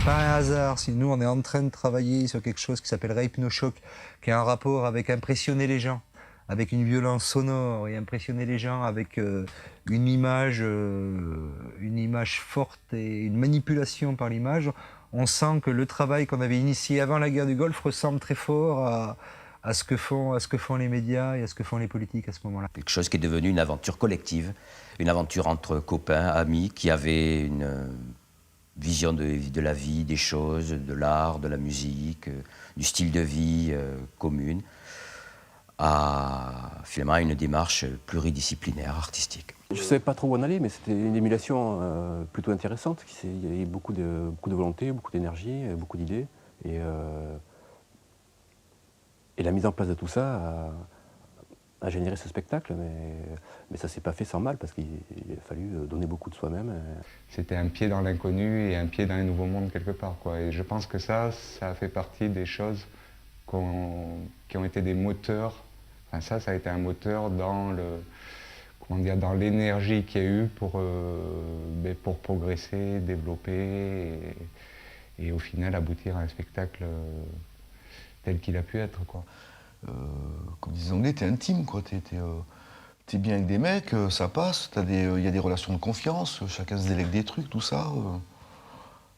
C'est pas un hasard si nous on est en train de travailler sur quelque chose qui s'appellerait Hypnochoc, qui a un rapport avec impressionner les gens, avec une violence sonore et impressionner les gens avec une image forte et une manipulation par l'image. On sent que le travail qu'on avait initié avant la guerre du Golfe ressemble très fort à ce que font les médias et à ce que font les politiques à ce moment-là. Quelque chose qui est devenu une aventure collective, une aventure entre copains, amis, qui avaient une vision de la vie, des choses, de l'art, de la musique, du style de vie commune, à finalement une démarche pluridisciplinaire, artistique. Je ne savais pas trop où en aller, mais c'était une émulation plutôt intéressante. Il y avait beaucoup de volonté, beaucoup d'énergie, beaucoup d'idées. Et la mise en place de tout ça a généré ce spectacle, mais ça ne s'est pas fait sans mal, parce qu'il a fallu donner beaucoup de soi-même. C'était un pied dans l'inconnu et un pied dans un nouveau monde quelque part, quoi. Et je pense que ça a fait partie des choses qui ont été des moteurs. Enfin, ça a été un moteur dans dans l'énergie qu'il y a eu pour progresser, développer et au final aboutir à un spectacle tel qu'il a pu être, quoi. Comme disent les Anglais, t'es intime, quoi. T'es bien avec des mecs, ça passe, il y a des relations de confiance, chacun se délègue des trucs, tout ça.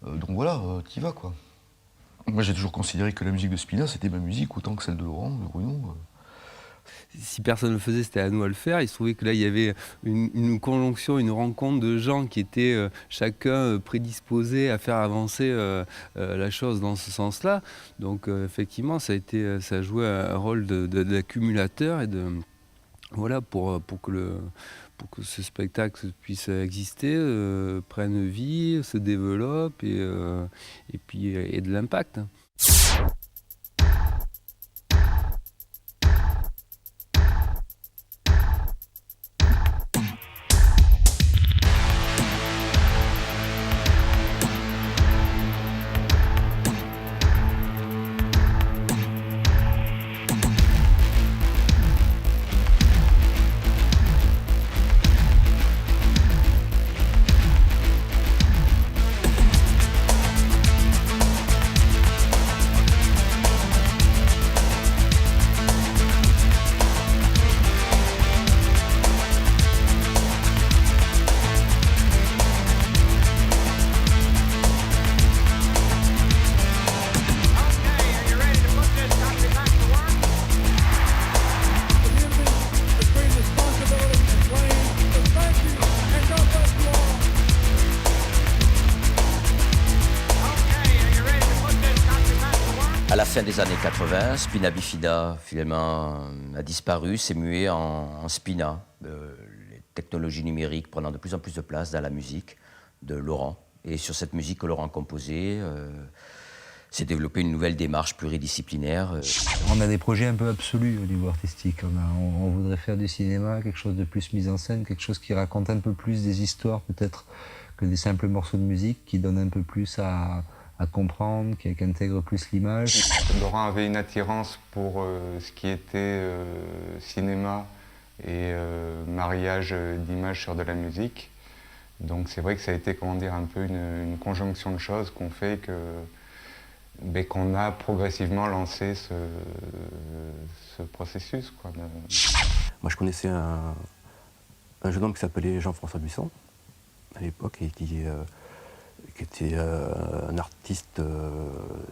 Donc voilà, t'y vas, quoi. Moi, j'ai toujours considéré que la musique de Spina, c'était ma musique, autant que celle de Laurent, de Bruno. Si personne ne le faisait, c'était à nous à le faire. Il se trouvait que là, il y avait une conjonction, une rencontre de gens qui étaient chacun prédisposés à faire avancer la chose dans ce sens-là. Donc effectivement, ça a joué un rôle d'accumulateur et voilà, pour que ce spectacle puisse exister, prenne vie, se développe et puis ait de l'impact. À la fin des années 80, Spina Bifida finalement a disparu, s'est mué en Spina. Les technologies numériques prenant de plus en plus de place dans la musique de Laurent. Et sur cette musique que Laurent composait, s'est développée une nouvelle démarche pluridisciplinaire. On a des projets un peu absolus au niveau artistique. On voudrait faire du cinéma, quelque chose de plus mis en scène, quelque chose qui raconte un peu plus des histoires peut-être que des simples morceaux de musique, qui donne un peu plus à comprendre, qui intègre plus l'image. Laurent avait une attirance pour ce qui était cinéma et mariage d'images sur de la musique. Donc c'est vrai que ça a été, comment dire, un peu une conjonction de choses qu'on fait qu'on a progressivement lancé ce processus, quoi. Moi, je connaissais un jeune homme qui s'appelait Jean-François Buisson, à l'époque, et qui était un artiste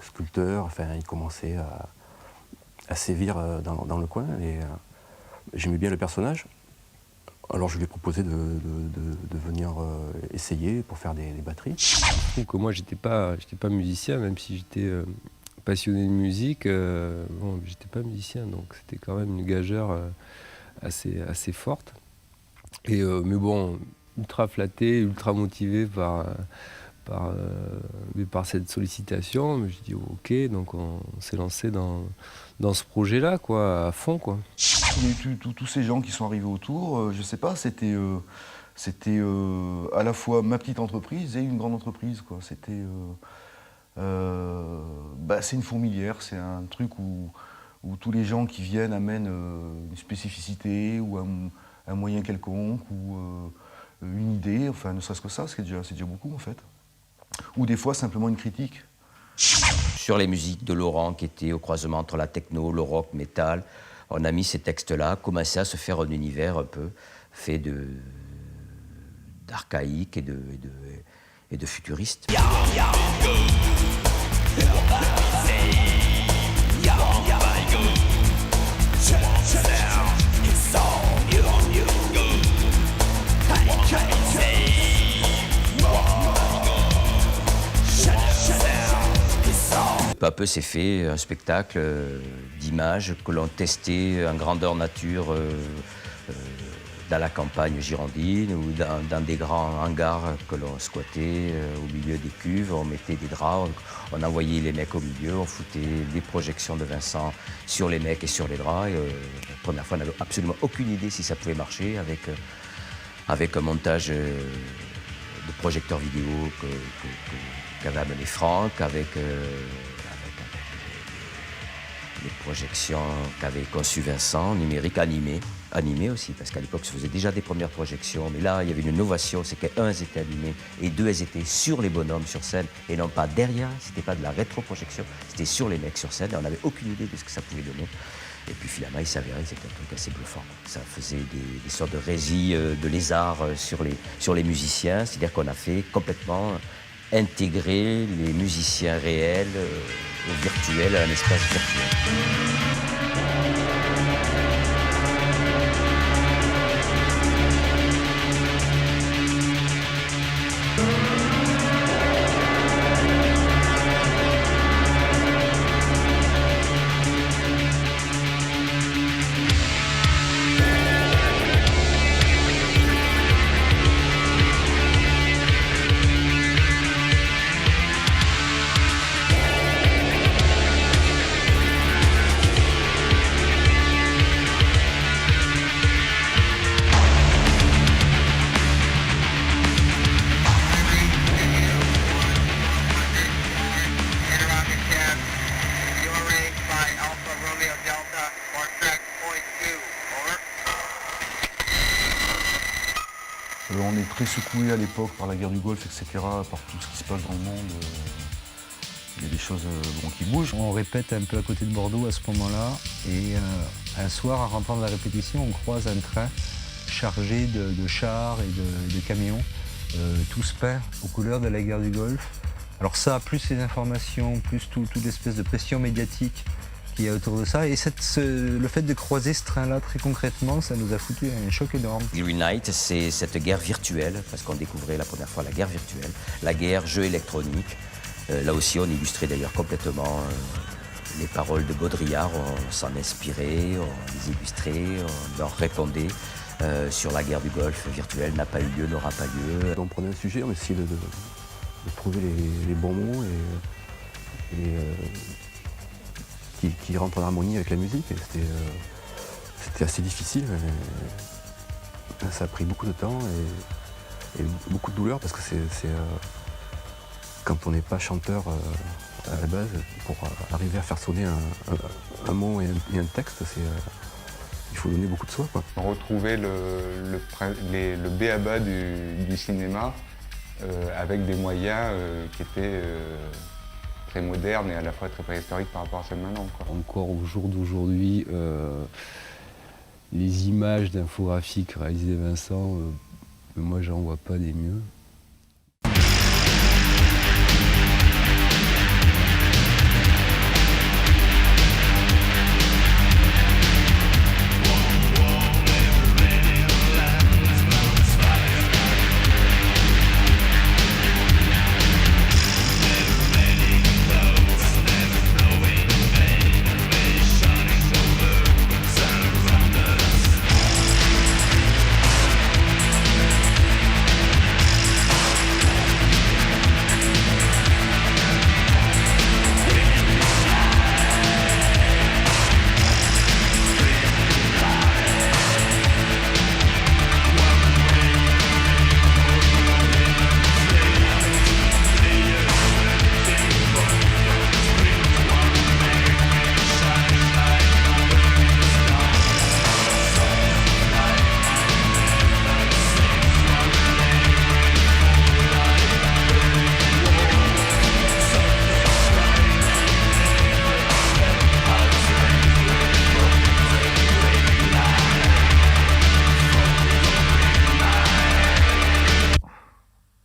sculpteur. Enfin, il commençait à sévir dans le coin, et j'aimais bien le personnage. Alors je lui ai proposé de venir essayer pour faire des batteries. Je trouve que moi, j'étais pas musicien, même si j'étais passionné de musique. Bon, j'étais pas musicien, donc c'était quand même une gageure assez forte. Mais bon, ultra flatté, ultra motivé par cette sollicitation. Mais je dis ok, donc on s'est lancé dans ce projet-là, quoi, à fond, quoi. Il y a eu tous ces gens qui sont arrivés autour, je sais pas, c'était à la fois ma petite entreprise et une grande entreprise, quoi. C'est une fourmilière, c'est un truc où tous les gens qui viennent amènent une spécificité ou un moyen quelconque ou une idée, enfin ne serait-ce que ça, c'est déjà beaucoup en fait. ou des fois simplement une critique. Sur les musiques de Laurent, qui étaient au croisement entre la techno, le rock, métal, on a mis ces textes-là, commencé à se faire un univers un peu fait d'archaïque et de futuriste. Peu à peu s'est fait un spectacle d'images que l'on testait en grandeur nature dans la campagne girondine ou dans des grands hangars que l'on squattait au milieu des cuves. On mettait des draps, on envoyait les mecs au milieu, on foutait des projections de Vincent sur les mecs et sur les draps. Et, la première fois, on n'avait absolument aucune idée si ça pouvait marcher avec un montage de projecteurs vidéo qu'avait amené Franck, avec les projections qu'avait conçu Vincent, numérique, animé aussi, parce qu'à l'époque, se faisait déjà des premières projections, mais là, il y avait une innovation, c'est qu'un, elles étaient animées, et deux, elles étaient sur les bonhommes sur scène, et non pas derrière, c'était pas de la rétroprojection, c'était sur les mecs sur scène, et on n'avait aucune idée de ce que ça pouvait donner. Et puis finalement, il s'avérait que c'était un truc assez bluffant. Ça faisait des sortes de résis de lézards sur les musiciens, c'est-à-dire qu'on a fait complètement intégrer les musiciens réels au virtuel, à un espace virtuel. On est très secoué à l'époque par la guerre du Golfe, etc., par tout ce qui se passe dans le monde. Il y a des choses qui bougent. On répète un peu à côté de Bordeaux à ce moment-là, et un soir, en rentrant de la répétition, on croise un train chargé de chars et de camions, tous peints aux couleurs de la guerre du Golfe. Alors ça, plus les informations, plus toute l'espèce de pression médiatique qu'il y a autour de ça. Et le fait de croiser ce train-là très concrètement, ça nous a foutu un choc énorme. Green Night, c'est cette guerre virtuelle, parce qu'on découvrait la première fois la guerre virtuelle, la guerre jeu électronique. Là aussi, on illustrait d'ailleurs complètement les paroles de Baudrillard. On s'en inspirait, on les illustrait, on leur répondait sur la guerre du Golfe virtuelle, n'a pas eu lieu, n'aura pas lieu. On prenait un sujet, on essayait de trouver les bons mots et qui rentrent en harmonie avec la musique. C'était assez difficile. Ça a pris beaucoup de temps et beaucoup de douleur parce que quand on n'est pas chanteur à la base, pour arriver à faire sonner un mot et un texte, il faut donner beaucoup de soi, quoi. Retrouver le b.a.-ba du cinéma avec des moyens qui étaient très moderne et à la fois très préhistorique par rapport à celle maintenant, quoi. Encore au jour d'aujourd'hui, les images d'infographiques réalisées Vincent, moi j'en vois pas des mieux.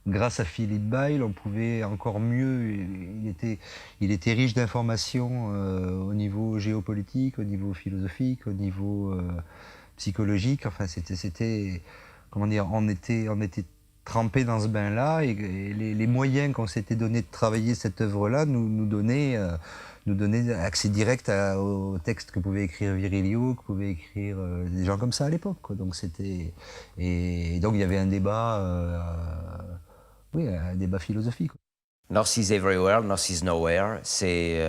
grâce à Philippe Bail, on pouvait encore mieux. Il était riche d'informations au niveau géopolitique, au niveau philosophique, au niveau psychologique. Enfin, comment dire, on était trempé dans ce bain-là, et les moyens qu'on s'était donné de travailler cette œuvre-là nous donnaient accès direct aux textes que pouvait écrire Virilio, que pouvaient écrire des gens comme ça à l'époque, quoi. Donc et donc il y avait un débat, un débat philosophique. North is everywhere, North is nowhere. C'est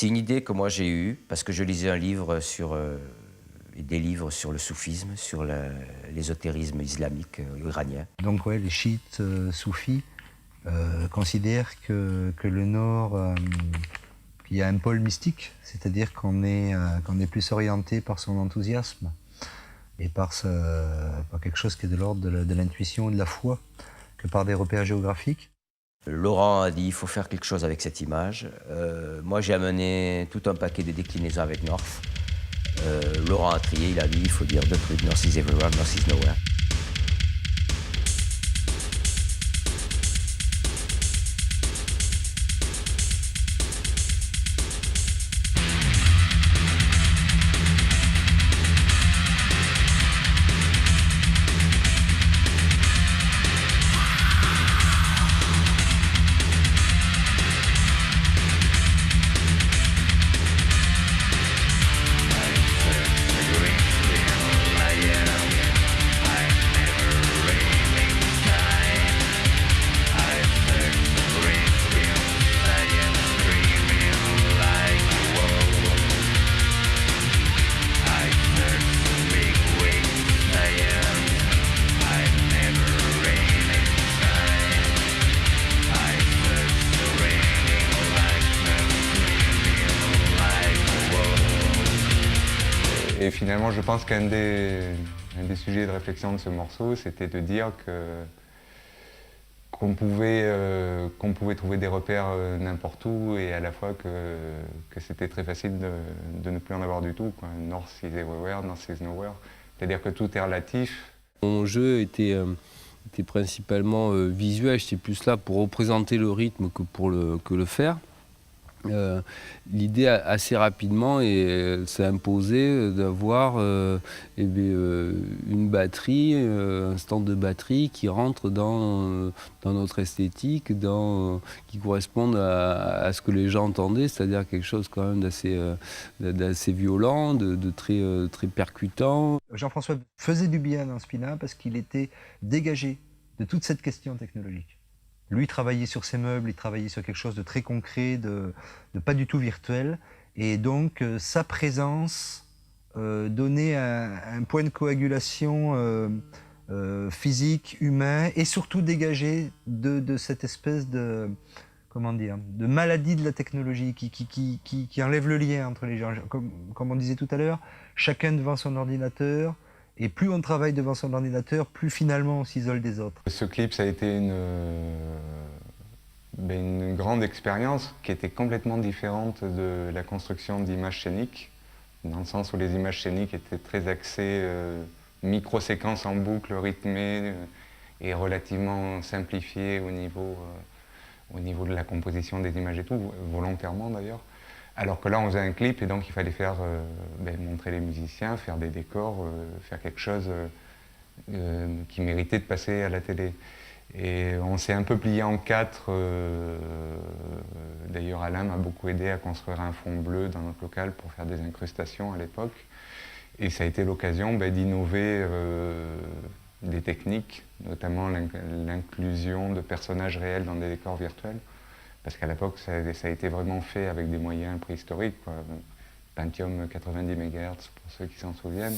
une idée que moi j'ai eue parce que je lisais un livre des livres sur le soufisme, sur l'ésotérisme islamique iranien. Donc les chiites soufis considèrent que le Nord, il y a un pôle mystique, c'est-à-dire qu'on est plus orienté par son enthousiasme et par quelque chose qui est de l'ordre de l'intuition et de la foi que par des repères géographiques. Laurent a dit il faut faire quelque chose avec cette image. Moi j'ai amené tout un paquet de déclinaisons avec North. Laurent a trié, il a dit il faut dire deux trucs, North is everywhere, North is nowhere. Et finalement, je pense qu'un des sujets de réflexion de ce morceau, c'était de dire qu'on pouvait trouver des repères n'importe où, et à la fois que c'était très facile de ne plus en avoir du tout, quoi. North is everywhere, North is nowhere. C'est-à-dire que tout est relatif. Mon jeu était principalement visuel, j'étais plus là pour représenter le rythme que le faire. L'idée assez rapidement s'est imposée d'avoir une batterie, un stand de batterie qui rentre dans notre esthétique, qui corresponde à ce que les gens entendaient, c'est-à-dire quelque chose quand même d'assez violent, de très percutant. Jean-François faisait du bien dans Spina parce qu'il était dégagé de toute cette question technologique. Lui travaillait sur ses meubles, il travaillait sur quelque chose de très concret, de pas du tout virtuel. Et donc sa présence donnait un point de coagulation physique, humain, et surtout dégagé de cette espèce de maladie de la technologie qui enlève le lien entre les gens. Comme on disait tout à l'heure, chacun devant son ordinateur. Et plus on travaille devant son ordinateur, plus finalement on s'isole des autres. Ce clip, ça a été une grande expérience qui était complètement différente de la construction d'images scéniques, dans le sens où les images scéniques étaient très axées micro-séquences en boucle rythmées et relativement simplifiées au niveau de la composition des images et tout, volontairement d'ailleurs. Alors que là, on faisait un clip et donc il fallait faire, montrer les musiciens, faire des décors, faire quelque chose qui méritait de passer à la télé. Et on s'est un peu plié en quatre. D'ailleurs, Alain m'a beaucoup aidé à construire un fond bleu dans notre local pour faire des incrustations à l'époque. Et ça a été l'occasion d'innover des techniques, notamment l'inclusion de personnages réels dans des décors virtuels. Parce qu'à l'époque, ça a été vraiment fait avec des moyens préhistoriques, quoi. Pentium 90 MHz, pour ceux qui s'en souviennent.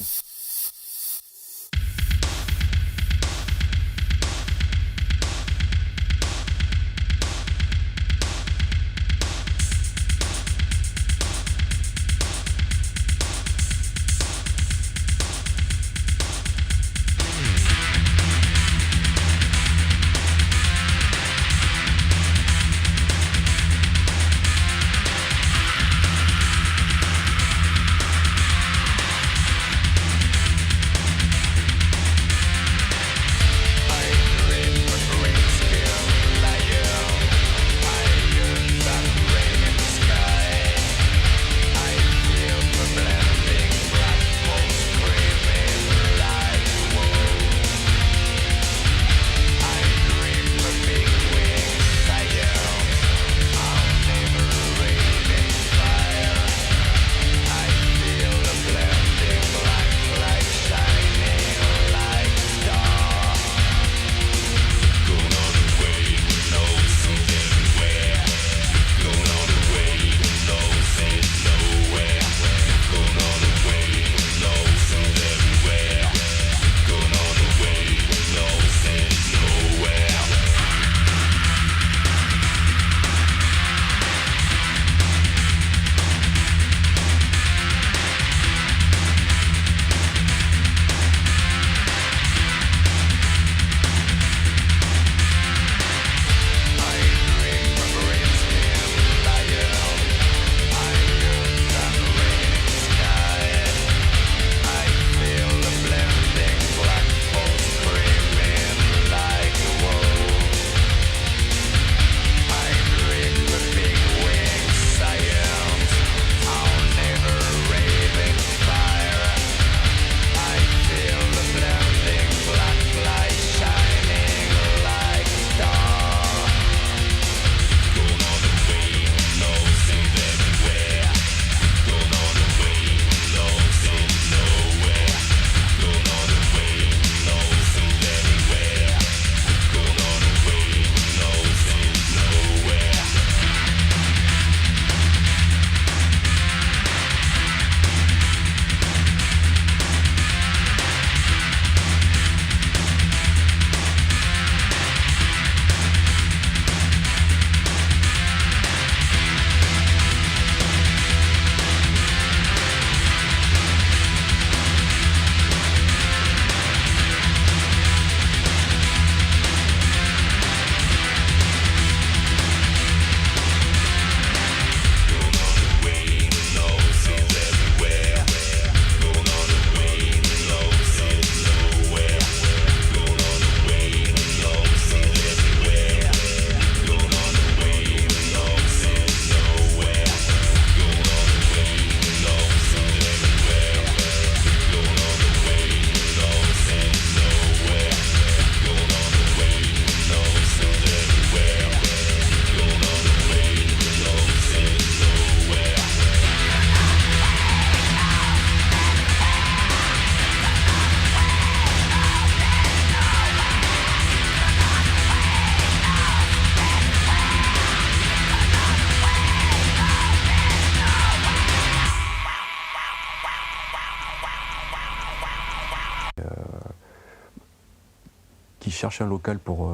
il cherche un local pour...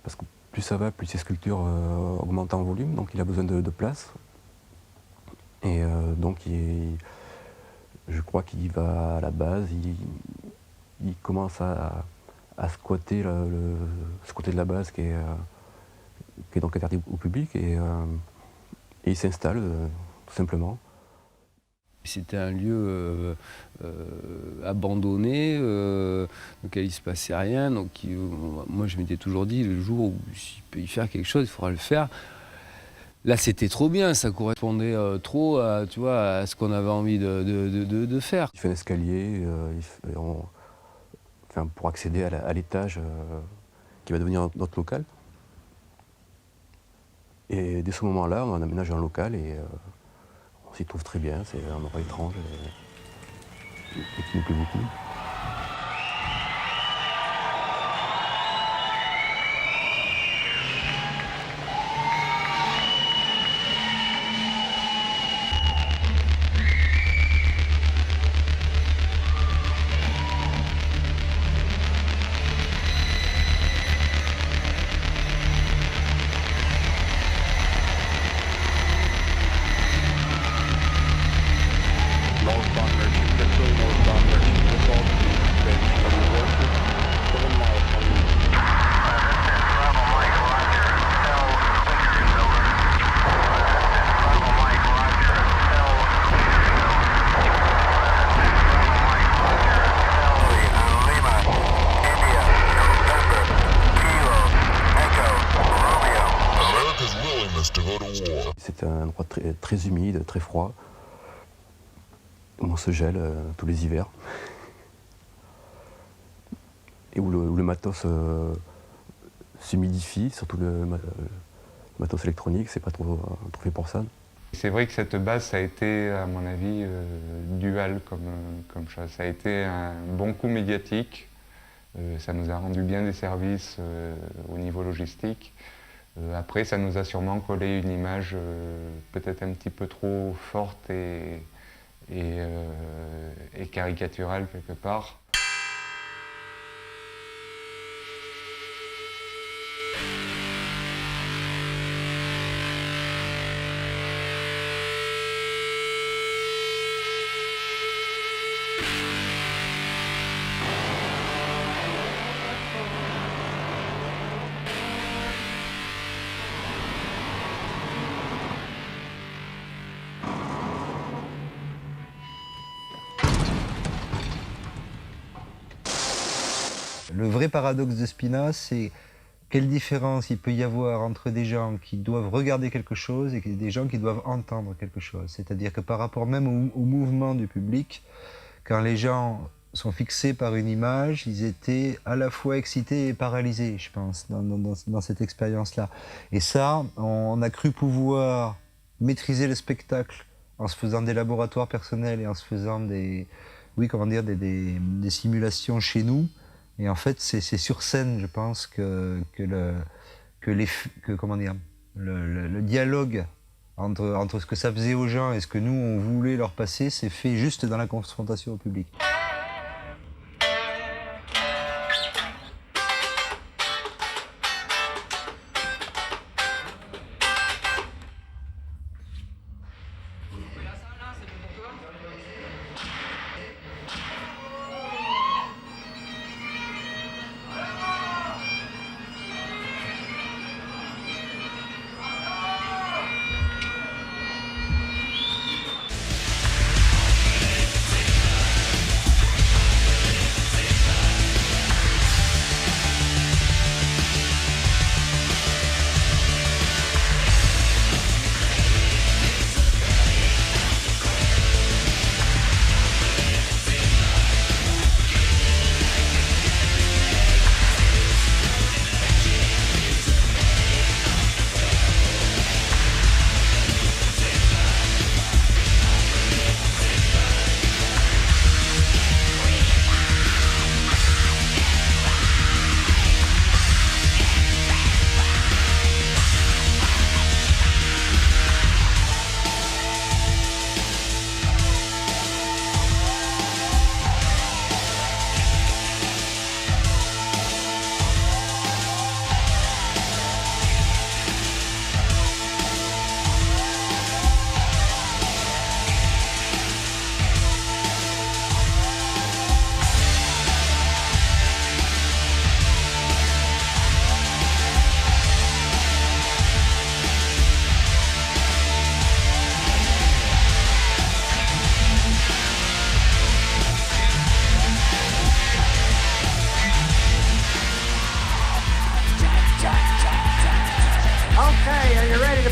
parce que plus ça va, plus ses sculptures augmentent en volume, donc il a besoin de place. Et donc je crois qu'il va à la base, il commence à squatter ce côté de la base qui est donc interdit au public, et il s'installe tout simplement. C'était un lieu abandonné, dans lequel il ne se passait rien. Donc moi je m'étais toujours dit, le jour où il peut y faire quelque chose, il faudra le faire. Là c'était trop bien, ça correspondait trop à, tu vois, à ce qu'on avait envie de faire. Il fait un escalier pour accéder à l'étage qui va devenir notre local. Et dès ce moment-là, on aménage un local et on s'y trouve très bien. C'est un endroit étrange et qui nous plaît beaucoup. C'est un endroit très humide, très froid, où on se gèle tous les hivers, et où le matos s'humidifie, surtout le matos électronique, c'est pas trop fait pour ça. C'est vrai que cette base, ça a été, à mon avis, dual comme chose. Ça a été un bon coup médiatique, ça nous a rendu bien des services au niveau logistique. Après, ça nous a sûrement collé une image peut-être un petit peu trop forte et caricaturale quelque part. Le vrai paradoxe de Spina, c'est quelle différence il peut y avoir entre des gens qui doivent regarder quelque chose et des gens qui doivent entendre quelque chose. C'est-à-dire que par rapport même au mouvement du public, quand les gens sont fixés par une image, ils étaient à la fois excités et paralysés, je pense, dans cette expérience-là. Et ça, on a cru pouvoir maîtriser le spectacle en se faisant des laboratoires personnels et en se faisant des simulations chez nous. Et en fait, c'est sur scène, je pense, que le dialogue entre ce que ça faisait aux gens et ce que nous, on voulait leur passer, s'est fait juste dans la confrontation au public.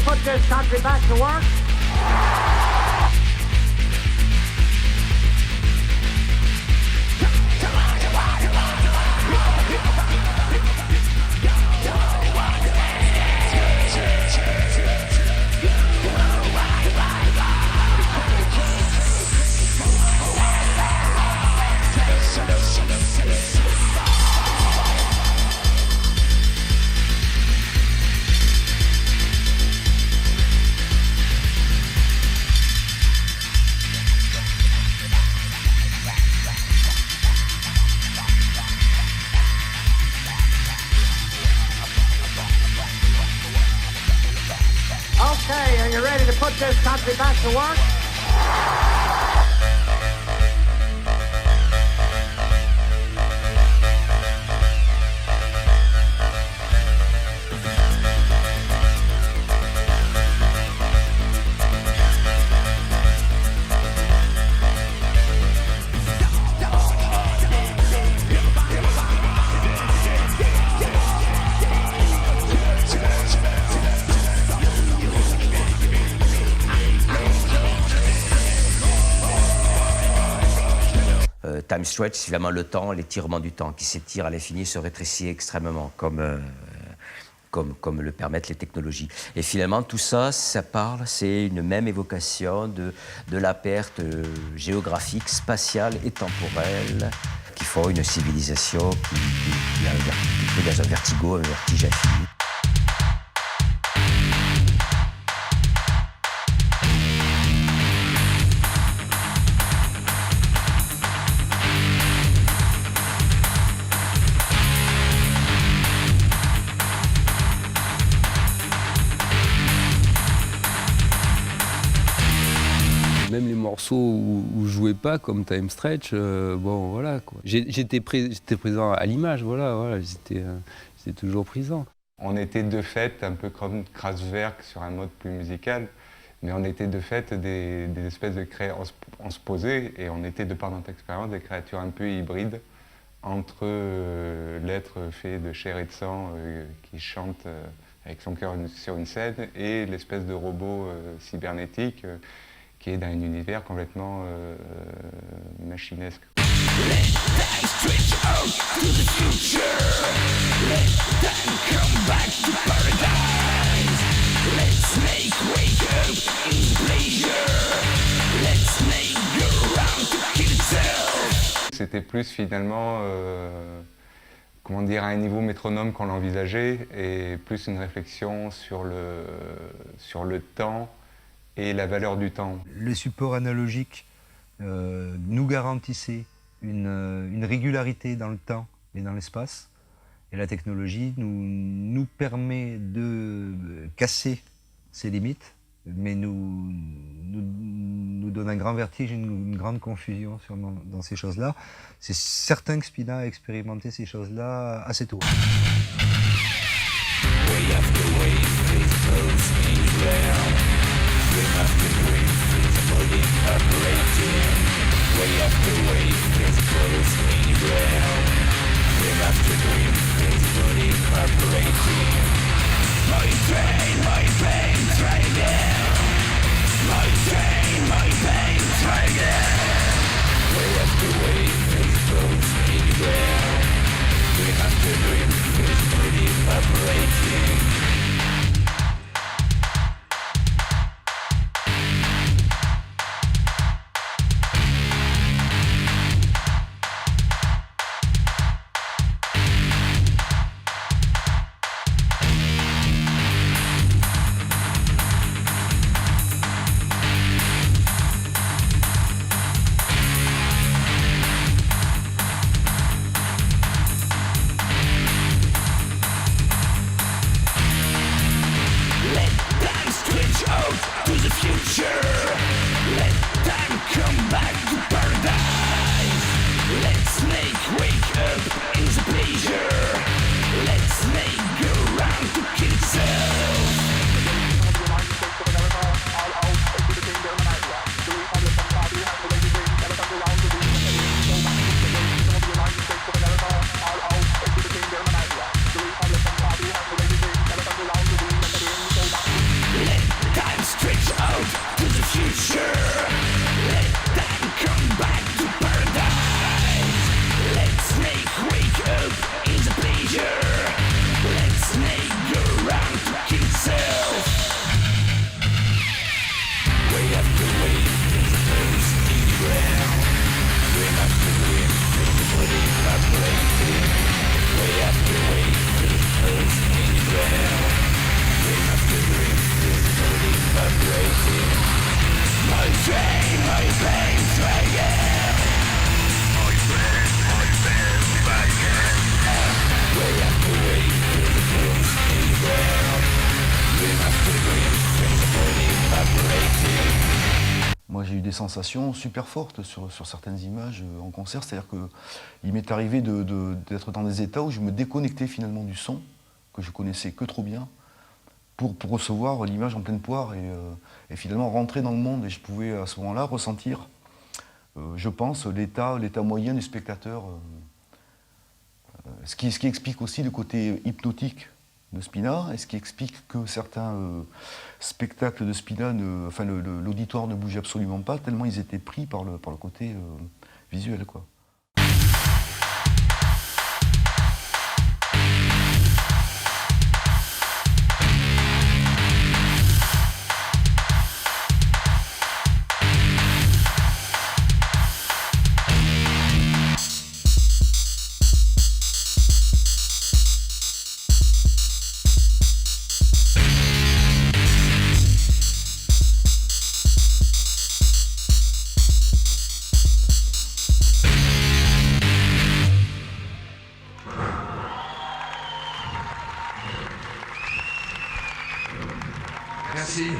put this country back to work? Okay, are you ready to put this country back to work? Time stretch, c'est vraiment le temps, l'étirement du temps qui s'étire à l'infini, se rétrécit extrêmement, comme le permettent les technologies. Et finalement, tout ça, ça parle, c'est une même évocation de la perte géographique, spatiale et temporelle qui font une civilisation qui est dans un vertigo, un vertige infini. Même les morceaux où je jouais pas, comme Time Stretch, bon voilà quoi. J'étais présent à l'image, voilà, j'étais toujours présent. On était de fait un peu comme Kraftwerk sur un mode plus musical, mais on était de fait des espèces de créatures, on se posait et on était de par notre expérience des créatures un peu hybrides entre l'être fait de chair et de sang qui chante avec son cœur sur une scène et l'espèce de robot cybernétique qui est dans un univers complètement machinesque. C'était plus finalement, comment dire, à un niveau métronome qu'on l'envisageait et plus une réflexion sur le temps et la valeur du temps. Le support analogique nous garantissait une régularité dans le temps et dans l'espace. Et la technologie nous permet de casser ces limites, mais nous donne un grand vertige, une grande confusion dans ces choses-là. C'est certain que Spina a expérimenté ces choses-là assez tôt. des sensations super fortes sur certaines images en concert. C'est-à-dire qu'il m'est arrivé d'être dans des états où je me déconnectais finalement du son, que je connaissais que trop bien, pour recevoir l'image en pleine poire et finalement rentrer dans le monde. Et je pouvais à ce moment-là ressentir, je pense, l'état moyen du spectateur. Ce qui explique aussi le côté hypnotique de Spina, et ce qui explique que certains spectacles de Spina, l'auditoire ne bougeait absolument pas, tellement ils étaient pris par le côté visuel, quoi. Merci.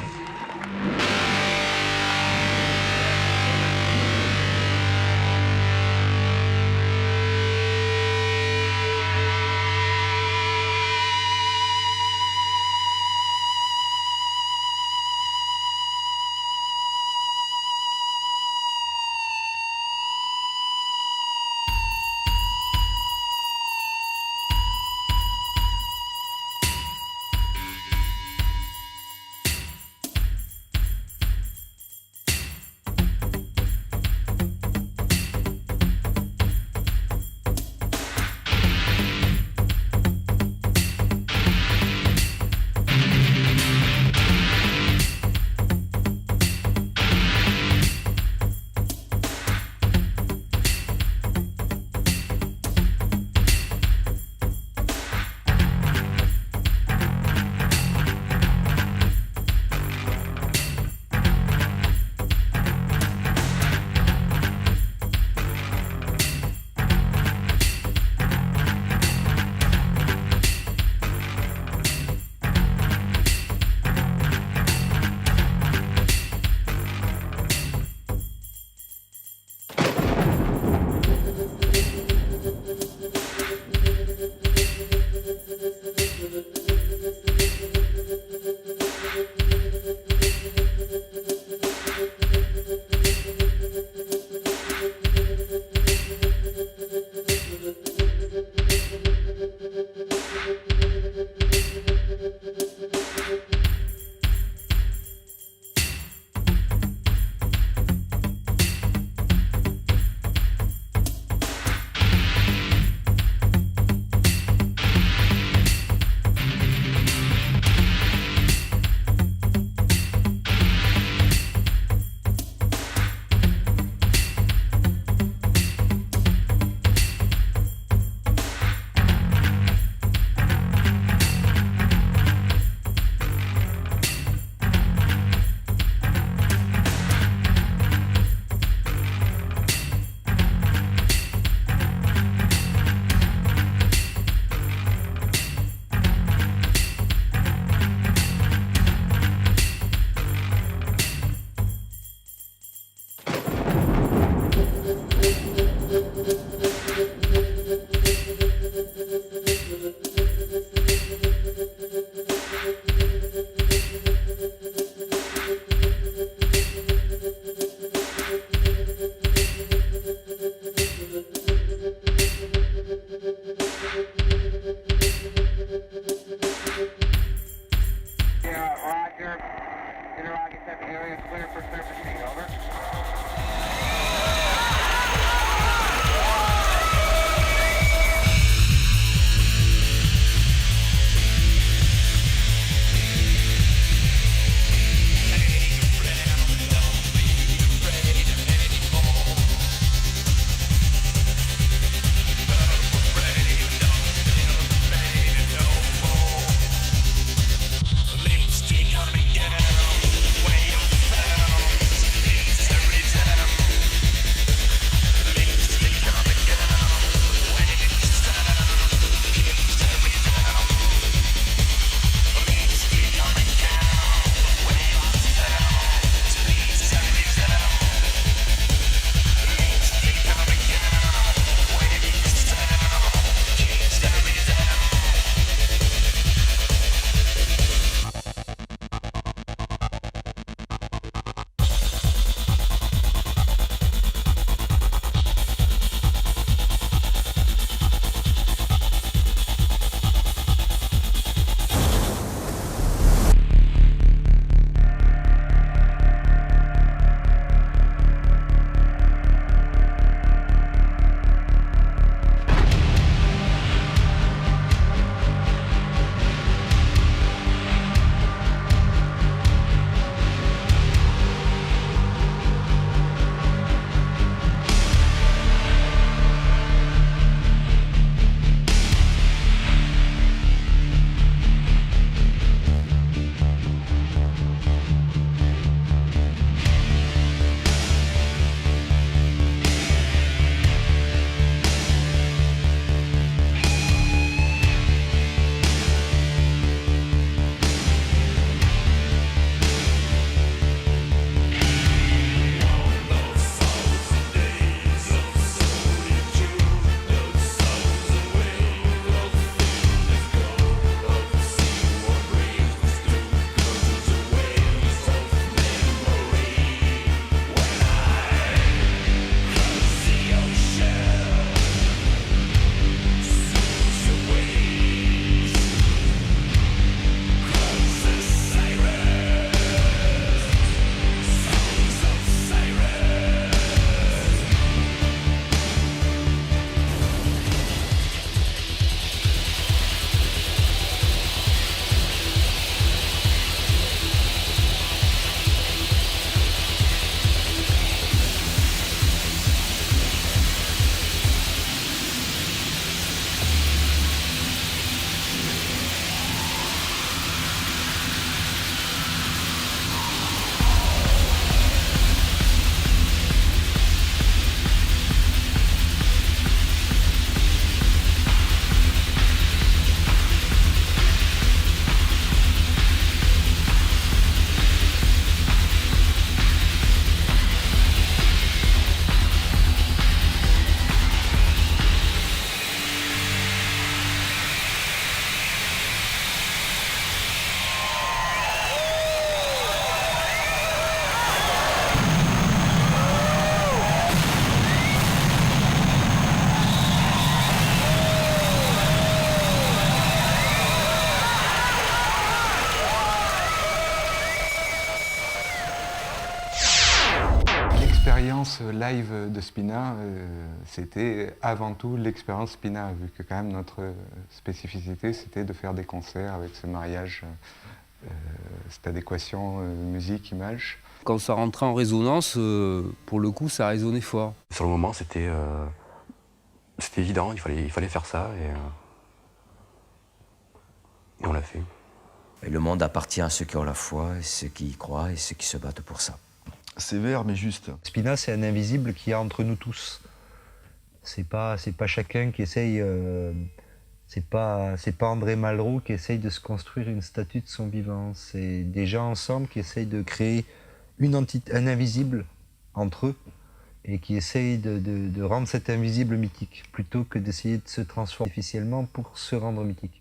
l'expérience live de Spina, c'était avant tout l'expérience Spina, vu que quand même notre spécificité, c'était de faire des concerts avec ce mariage, cette adéquation musique-image. Quand ça rentrait en résonance, pour le coup, ça résonnait fort. Sur le moment, c'était évident, il fallait faire ça et on l'a fait. Et le monde appartient à ceux qui ont la foi, et ceux qui y croient et ceux qui se battent pour ça. Sévère, mais juste. Spina, c'est un invisible qu'il y a entre nous tous. C'est pas chacun qui essaye. C'est pas André Malraux qui essaye de se construire une statue de son vivant. C'est des gens ensemble qui essayent de créer un invisible entre eux et qui essayent de rendre cet invisible mythique plutôt que d'essayer de se transformer artificiellement pour se rendre mythique.